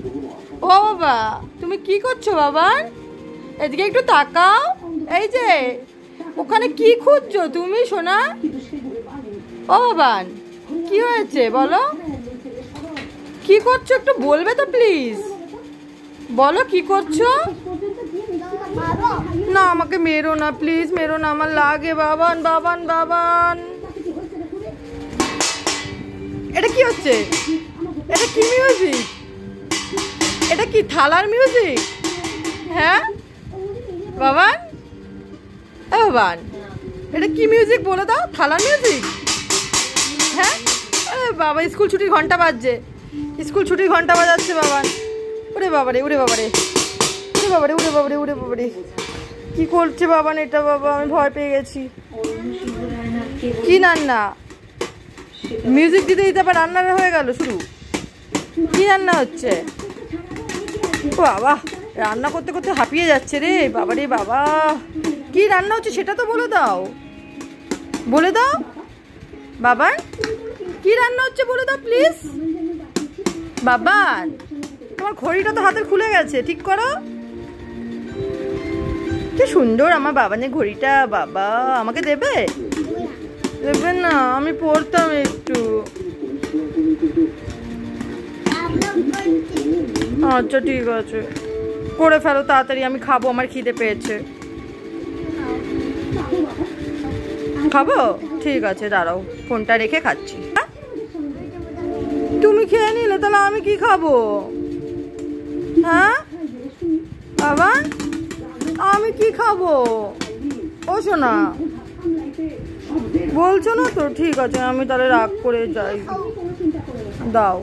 ও বাবা, তুমি কি করছো বাবা? এদিকে একটু তাকাও। এই যে ওখানে কি খুঁজছো তুমি সোনা? ও বাবান, কি হয়েছে বলো? কি করছো একটু বলবে তো প্লিজ? বলো কি করছো? না আমাকে মেরো না প্লিজ, মেরো না, আমার লাগে বাবান বাবান বাবান। এটা কি হচ্ছে? এটা কি মিউজিক? এটা কি থালার মিউজিক? হ্যাঁ বাবান, এ বাবান, এটা কি মিউজিক বলে দাও? থালার মিউজিক? হ্যাঁ বাবা, স্কুল ছুটির ঘন্টা বাজছে, স্কুল ছুটির ঘন্টা বাজাচ্ছে বাবান। ওরে বাবারে, ওরে বাবারে, ওরে বাবারে, ওরে বাবারে, ওরে বাবারে, কি করছে বাবান এটা? বাবা আমি ভয় পেয়ে গেছি। কি রান্না? মিউজিক দিতে দিতে আবার রান্না হয়ে গেল শুরু। কি রান্না হচ্ছে? বাবা রান্না করতে করতে হাঁপিয়ে যাচ্ছে রে বাবা রে বাবা। কি রান্না হচ্ছে সেটা তো বলে দাও, বলে দাও বাবান, কি রান্না হচ্ছে বলে দাও প্লিজ। বাবান তোমার ঘড়িটা তো হাতে খুলে গেছে, ঠিক করো। কি সুন্দর আমার বাবানের ঘড়িটা। বাবা আমাকে দেবে? দেবেন না? আমি পড়তাম একটু। আচ্ছা ঠিক আছে, করে ফেলো তাড়াতাড়ি, আমি খাবো, আমার খিদে পেয়েছে। খাবো? ঠিক আছে দাঁড়াও, ফোনটা রেখে খাচ্ছি। তুমি খেয়ে নিলে তাহলে আমি কি খাবো? হ্যাঁ বাবা আমি কি খাবো? ও শোনা বলছো না তো, ঠিক আছে আমি তাহলে রাগ করে যাই, দাও।